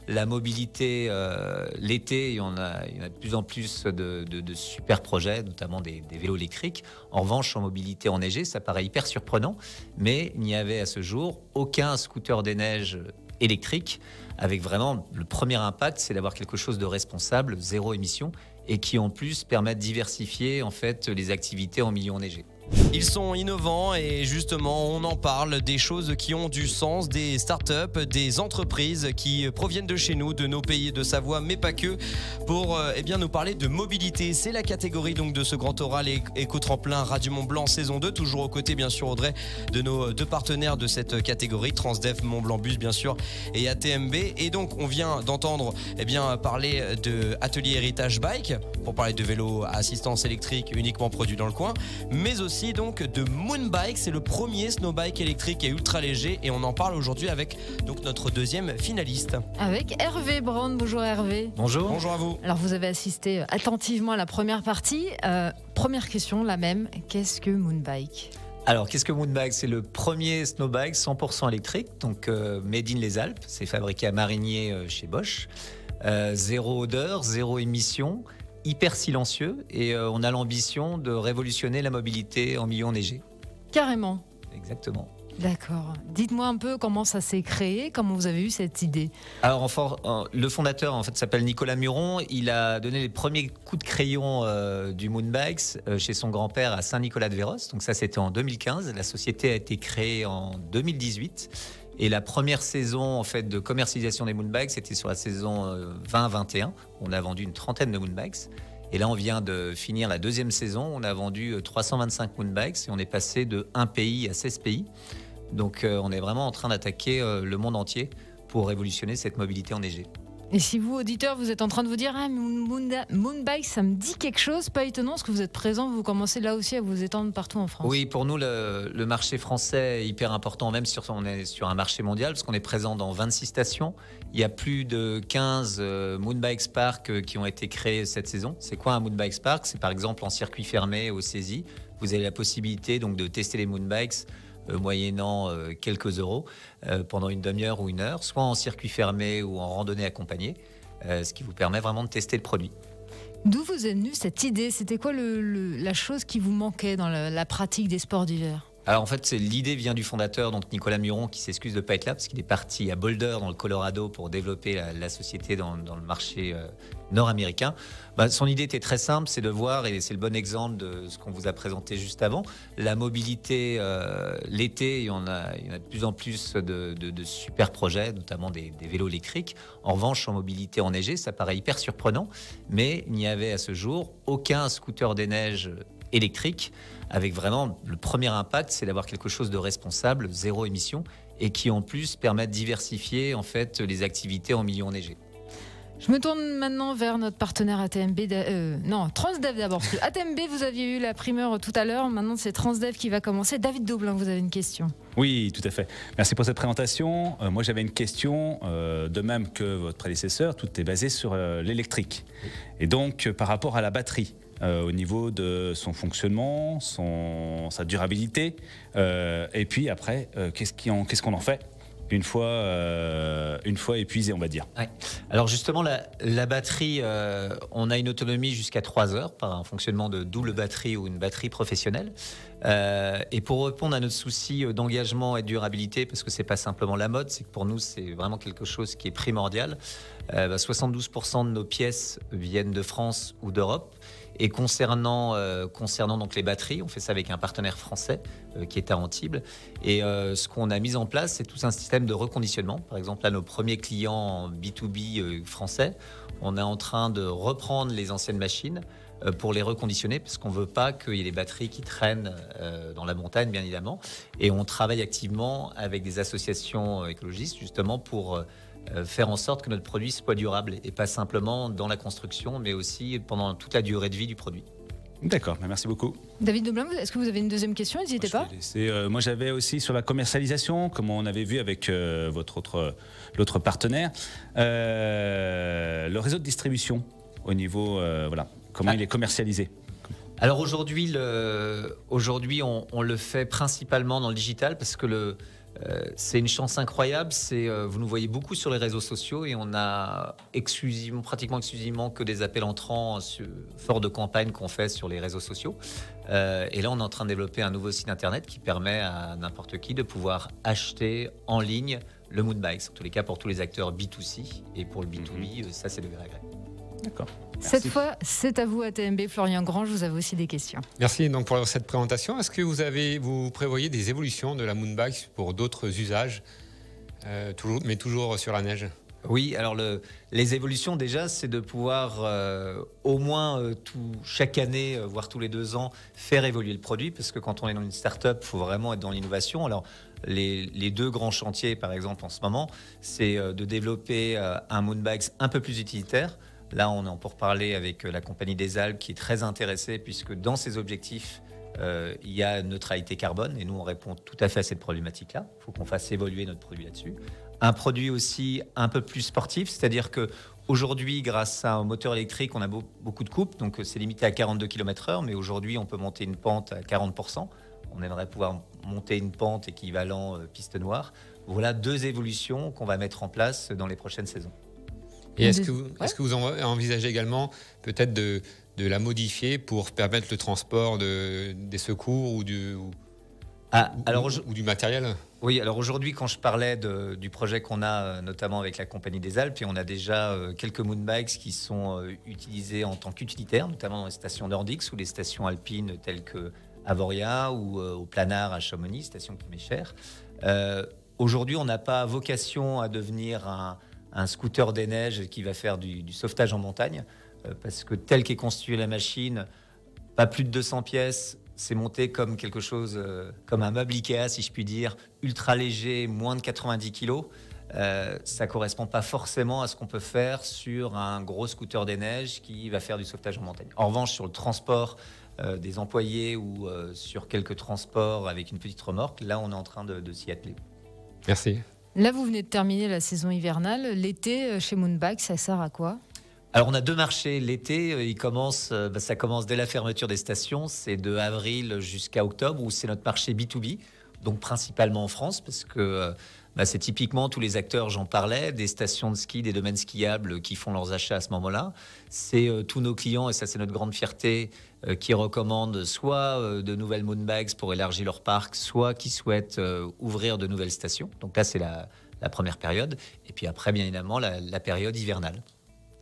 la mobilité l'été, il y en a de plus en plus de super projets, notamment des vélos électriques. En revanche, en mobilité enneigée, ça paraît hyper surprenant, mais il n'y avait à ce jour aucun scooter des neiges électrique, avec vraiment le premier impact, c'est d'avoir quelque chose de responsable, zéro émission, et qui en plus permet de diversifier en fait les activités en milieu enneigé. Ils sont innovants et justement on en parle des choses qui ont du sens, des startups, des entreprises qui proviennent de chez nous, de nos pays de Savoie, mais pas que, pour nous parler de mobilité. C'est la catégorie donc de ce grand oral éco-tremplin Radio Mont Blanc saison 2, toujours aux côtés bien sûr Audrey de nos deux partenaires de cette catégorie, Transdev, Mont Blanc Bus bien sûr et ATMB. Et donc on vient d'entendre parler de Atelier Héritage Bike pour parler de vélos à assistance électrique uniquement produits dans le coin, mais aussi donc de Moonbike, c'est le premier snowbike électrique et ultra léger et on en parle aujourd'hui avec donc notre deuxième finaliste. Avec Hervé Brand. Bonjour Hervé. Bonjour. Bonjour à vous. Alors vous avez assisté attentivement à la première partie. Première question, la même. Qu'est-ce que Moonbike ? Alors, qu'est-ce que Moonbike ? C'est le premier snowbike 100% électrique, donc made in les Alpes. C'est fabriqué à Marigné chez Bosch. Zéro odeur, zéro émission, hyper silencieux et on a l'ambition de révolutionner la mobilité en milieu enneigé. Carrément. Exactement. D'accord. Dites-moi un peu comment ça s'est créé, comment vous avez eu cette idée. Alors, le fondateur en fait s'appelle Nicolas Muron. Il a donné les premiers coups de crayon du Moonbikes chez son grand-père à Saint-Nicolas-de-Véros. Donc ça, c'était en 2015. La société a été créée en 2018. Et la première saison en fait de commercialisation des Moonbikes, c'était sur la saison 2021. On a vendu une trentaine de Moonbikes. Et là, on vient de finir la deuxième saison. On a vendu 325 Moonbikes et on est passé de 1 pays à 16 pays. Donc, on est vraiment en train d'attaquer le monde entier pour révolutionner cette mobilité enneigée. Et si vous, auditeurs, vous êtes en train de vous dire « Ah, Moonbike, ça me dit quelque chose », pas étonnant, parce que vous êtes présent, vous commencez là aussi à vous étendre partout en France. Oui, pour nous, le marché français est hyper important, même si on est sur un marché mondial, parce qu'on est présent dans 26 stations. Il y a plus de 15 Moonbike Park qui ont été créés cette saison. C'est quoi un Moonbike Park ? C'est par exemple en circuit fermé au CESI. Vous avez la possibilité donc, de tester les Moonbikes moyennant quelques euros pendant une demi-heure ou une heure, soit en circuit fermé ou en randonnée accompagnée, ce qui vous permet vraiment de tester le produit. D'où vous est venue cette idée ? C'était quoi la chose qui vous manquait dans la pratique des sports d'hiver ? Alors en fait, l'idée vient du fondateur, donc Nicolas Muron, qui s'excuse de ne pas être là parce qu'il est parti à Boulder dans le Colorado pour développer la société dans le marché nord-américain. Son idée était très simple, c'est de voir, et c'est le bon exemple de ce qu'on vous a présenté juste avant, la mobilité l'été, il y en a de plus en plus de super projets, notamment des vélos électriques. En revanche, en mobilité enneigée, ça paraît hyper surprenant, mais il n'y avait à ce jour aucun scooter des neiges électrique, avec vraiment le premier impact, c'est d'avoir quelque chose de responsable, zéro émission, et qui en plus permet de diversifier en fait les activités en milieu enneigé. Je me tourne maintenant vers notre partenaire ATMB, Transdev d'abord, parce que ATMB, vous aviez eu la primeur tout à l'heure, maintenant c'est Transdev qui va commencer. David Daublin, vous avez une question. Oui, tout à fait. Merci pour cette présentation. Moi, j'avais une question, de même que votre prédécesseur, tout est basé sur l'électrique. Et donc, par rapport à la batterie, au niveau de son fonctionnement, sa durabilité, et puis après, qu'est-ce qu'on en fait une fois épuisé, on va dire. Ouais. Alors justement, la batterie, on a une autonomie jusqu'à 3 heures par un fonctionnement de double batterie ou une batterie professionnelle. Et pour répondre à notre souci d'engagement et de durabilité, parce que c'est pas simplement la mode, c'est que pour nous, c'est vraiment quelque chose qui est primordial. 72% de nos pièces viennent de France ou d'Europe. Et concernant donc les batteries, on fait ça avec un partenaire français qui est à Antibes. Et ce qu'on a mis en place, c'est tout un système de reconditionnement. Par exemple, là, nos premiers clients B2B français, on est en train de reprendre les anciennes machines pour les reconditionner, parce qu'on ne veut pas qu'il y ait des batteries qui traînent dans la montagne, bien évidemment. Et on travaille activement avec des associations écologistes, justement, pour faire en sorte que notre produit soit durable, et pas simplement dans la construction, mais aussi pendant toute la durée de vie du produit. D'accord, merci beaucoup. David Daublin, est-ce que vous avez une deuxième question ? N'hésitez pas. Moi, j'avais aussi sur la commercialisation, comme on avait vu avec l'autre partenaire, le réseau de distribution au niveau, comment il est commercialisé. Alors aujourd'hui, on le fait principalement dans le digital, parce que C'est une chance incroyable. Vous nous voyez beaucoup sur les réseaux sociaux et on a pratiquement exclusivement que des appels entrants forts de campagne qu'on fait sur les réseaux sociaux. Et là, on est en train de développer un nouveau site internet qui permet à n'importe qui de pouvoir acheter en ligne le Moonbikes. En tous les cas, pour tous les acteurs B2C et pour le B2B, ça c'est de gré à gré. D'accord. Cette fois, c'est à vous ATMB. Florian Grange, vous avez aussi des questions. Merci donc pour cette présentation. Est-ce que vous prévoyez des évolutions de la Moonbike pour d'autres usages, mais toujours sur la neige? Oui, alors les évolutions déjà, c'est de pouvoir au moins chaque année, voire tous les 2 ans, faire évoluer le produit, parce que quand on est dans une start-up, il faut vraiment être dans l'innovation. Alors les 2 grands chantiers, par exemple, en ce moment, c'est de développer un Moonbikes un peu plus utilitaire. Là, on est en pourparlers avec la Compagnie des Alpes qui est très intéressée, puisque dans ses objectifs, il y a neutralité carbone, et nous, on répond tout à fait à cette problématique-là. Il faut qu'on fasse évoluer notre produit là-dessus. Un produit aussi un peu plus sportif, c'est-à-dire qu'aujourd'hui, grâce à un moteur électrique, on a beaucoup de coupes, donc c'est limité à 42 km/h, mais aujourd'hui, on peut monter une pente à 40%. On aimerait pouvoir monter une pente équivalent piste noire. Voilà 2 évolutions qu'on va mettre en place dans les prochaines saisons. Et est-ce que vous envisagez également peut-être de la modifier pour permettre le transport des secours ou du matériel? Oui, alors aujourd'hui, quand je parlais du projet qu'on a notamment avec la Compagnie des Alpes, et on a déjà quelques Moonbikes qui sont utilisés en tant qu'utilitaires, notamment dans les stations nordiques ou les stations alpines telles que Avoria ou au Planard à Chamonix, station qui m'est chère. Aujourd'hui, on n'a pas vocation à devenir un scooter des neiges qui va faire du sauvetage en montagne, parce que tel qu'est constituée la machine, pas plus de 200 pièces, c'est monté comme quelque chose, comme un meuble Ikea, si je puis dire, ultra léger, moins de 90 kilos. Ça correspond pas forcément à ce qu'on peut faire sur un gros scooter des neiges qui va faire du sauvetage en montagne. En revanche, sur le transport des employés ou sur quelques transports avec une petite remorque, là, on est en train de s'y atteler. Merci. Là, vous venez de terminer la saison hivernale. L'été, chez Moonbike, ça sert à quoi? Alors, on a 2 marchés. L'été, ça commence dès la fermeture des stations. C'est de avril jusqu'à octobre, où c'est notre marché B2B, donc principalement en France, parce que c'est typiquement tous les acteurs, j'en parlais, des stations de ski, des domaines skiables qui font leurs achats à ce moment-là. C'est tous nos clients, et ça c'est notre grande fierté, qui recommandent soit de nouvelles Moonbikes pour élargir leur parc, soit qui souhaitent ouvrir de nouvelles stations. Donc là, c'est la première période. Et puis après, bien évidemment, la période hivernale.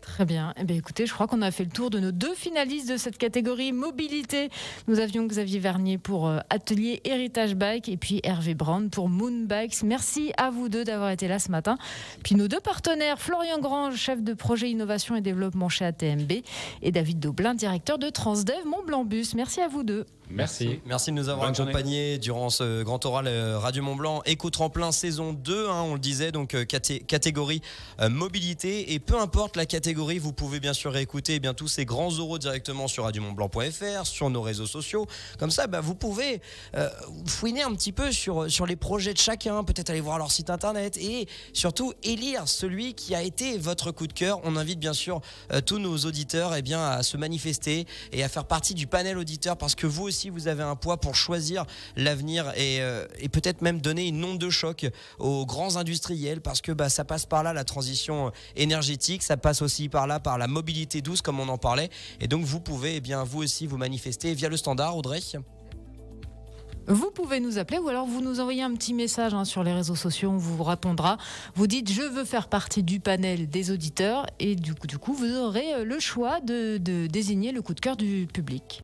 Très bien. Eh bien, écoutez, je crois qu'on a fait le tour de nos 2 finalistes de cette catégorie mobilité. Nous avions Xavier Vernier pour Atelier Héritage Bike et puis Hervé Brand pour Moonbikes. Merci à vous 2 d'avoir été là ce matin. Puis nos 2 partenaires, Florian Grange, chef de projet innovation et développement chez ATMB, et David Daublin, directeur de Transdev Mont-Blanc Bus. Merci à vous 2. Merci. Merci de nous avoir accompagnés durant ce grand oral Radio Mont-Blanc Éco-Tremplin saison 2, on le disait, donc catégorie mobilité. Et peu importe la catégorie, vous pouvez bien sûr réécouter tous ces grands oraux directement sur radiomontblanc.fr, sur nos réseaux sociaux. Comme ça, vous pouvez fouiner un petit peu sur les projets de chacun, peut-être aller voir leur site internet et surtout élire celui qui a été votre coup de cœur. On invite bien sûr tous nos auditeurs à se manifester et à faire partie du panel auditeur, parce que vous aussi, vous avez un poids pour choisir l'avenir et peut-être même donner une onde de choc aux grands industriels, parce que ça passe par là la transition énergétique, ça passe aussi par la mobilité douce comme on en parlait, et donc vous pouvez vous aussi vous manifester via le standard. Audrey, vous pouvez nous appeler ou alors vous nous envoyez un petit message sur les réseaux sociaux, on vous répondra. Vous dites je veux faire partie du panel des auditeurs et du coup vous aurez le choix de désigner le coup de cœur du public.